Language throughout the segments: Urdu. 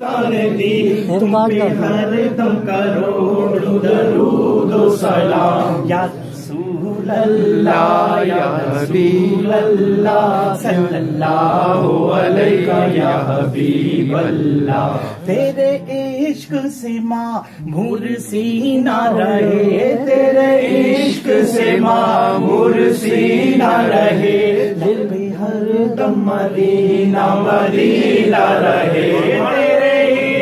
سلطان دی تم پہ ہر دم کروڑوں درود و سلام یا رسول اللہ یا رسول اللہ صلی اللہ علیہ یا حبیب اللہ تیرے عشق سے معمور سینہ رہے تیرے عشق سے معمور سینہ رہے دل پہ ہر دم مدینہ مدینہ رہے تیرے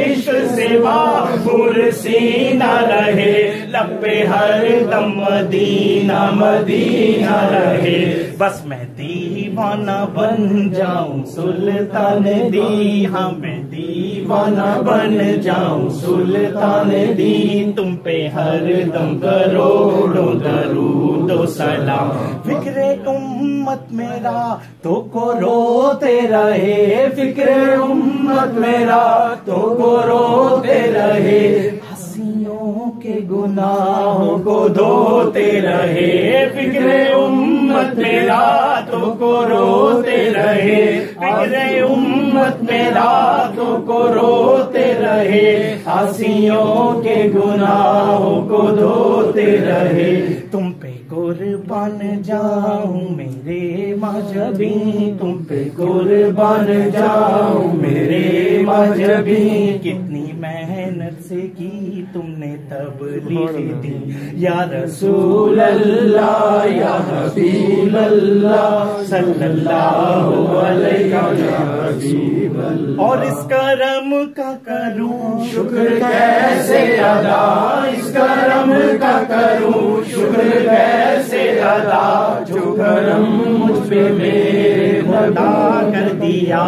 عشق سے معمور سینہ رہے لب پہ ہر دم مدینہ مدینہ رہے بس میں دیوانہ بن جاؤں سلطان دی ہاں میں دیوانہ بن جاؤں سلطان دی تم پہ ہر دم کروڑوں درود و سلام فکر امت میرا تو کو روتے رہے فکر امت میرا تو کو روتے رہے ہنسیوں کے گناہوں کو دھوتے رہے فکر امت میرا تو کو روتے رہے فکر امت میرا تو کو روتے رہے ہنسیوں کے گناہوں کو دھوتے رہے تم پہ قربان جاؤں میرے مذہبی تم پہ قربان جاؤں میرے مذہبی کتنی محنت سے کی تم نے تبلیغ دی یا رسول اللہ یا حبیب اللہ صلی اللہ علیہ یا حبیب اللہ اور اس کرم کا کروں شکر کیسے ادا اس کرم کا کروں شکر کیسے ادا جو کرم مجھ پہ میرے خدا کر دیا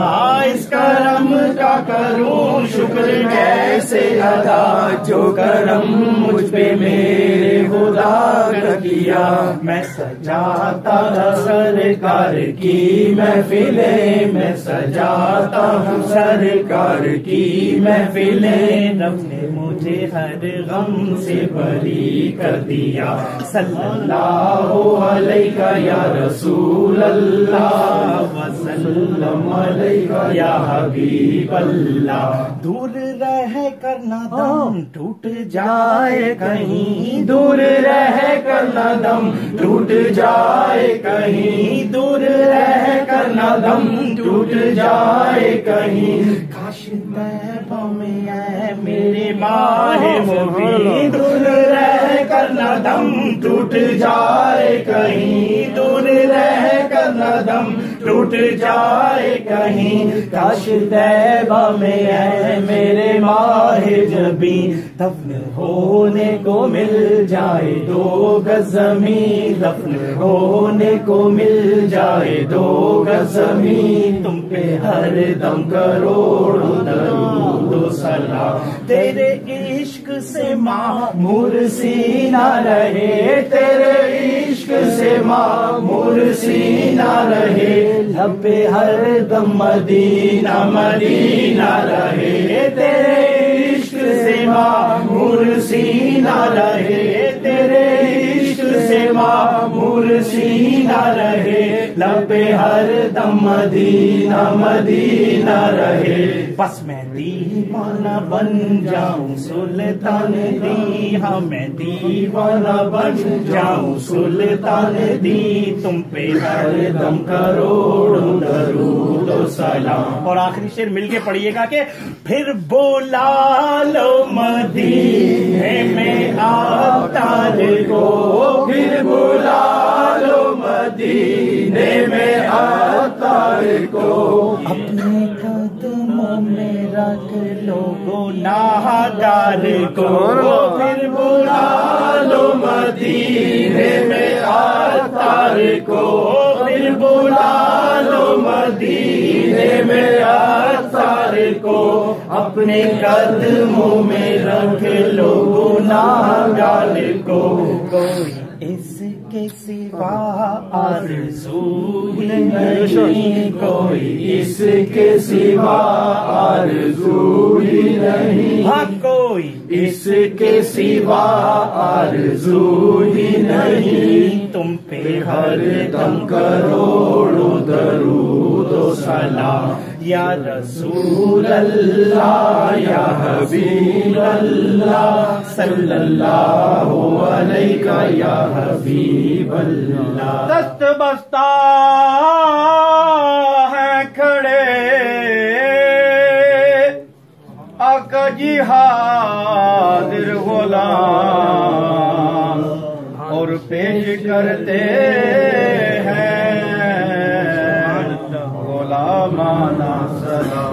اس کرم کا کروں شکر کیسے ادا جو کرم مجھ پہ میرے خدا کر دیا میں سجاتا سرکار کی محفلیں میں سجاتا ہوں سرکار کی محفلیں رب نے مجھے ہر غم سے بری کر دیا صلی اللہ علیہ یا رسول اللہ وسلم علیہ یا حبیب اللہ دور رہ کر نہ دم ٹوٹ جائے کہیں دور رہ کر نہ دم ٹوٹ جائے کہیں دور رہ کر نہ دم ٹوٹ جائے کہیں کاش طیبہ میں ہے میرے ماہ مبین دور رہ کر نہ دم ٹوٹ جائے کہیں دور رہ کر نہ دم ٹوٹ جائے کہیں کاش طیبہ میں ہے میرے ماہ جبین دفن ہونے کو مل جائے دو گز زمین دفن ہونے کو مل جائے دو گز زمین تم پہ ہر دم کروڑوں درود و سلام تیرے عشق سے معمور سینہ رہے تیرے عشق سے معمور سینہ رہے لب پہ ہر دم مدینہ مدینہ رہے تیرے عشق سے معمور سینہ رہے تیرے عشق سے معمور سینہ رہے لب پہ ہر دم مدینہ مدینہ رہے بس میں دیوانہ بن جاؤں سلطان دی ہاں میں دیوانہ بن جاؤں سلطان دی تم پہ ہر دم کروڑوں درود و سلام اور آخری شعر مل کے پڑھیے گا کہ پھر بولا لو مدینے میں آتار کو پھر بولا لو مدینے میں آتار کو اپنے قدموں میں رکھ لو گناہگار کو پھر بلا لو مدینے میں آتار کو پھر بلا لو مدینے میں آتار کو اپنے قدموں میں رکھ لو گناہگار کو کوئی اس کے سوا آرزو نہیں کوئی اس کے سوا آرزو نہیں ہاں کوئی اس کے سوا آرزو ہی نہیں تم پہ ہر دم کروڑوں درود و سلام یا رسول اللہ یا حبیب اللہ صلی اللہ علیہ یا حبیب اللہ. دست بستہ ہیں کھڑے آقا جی حاضر غلام اور پیش کرتے ہیں غلامانہ سلام.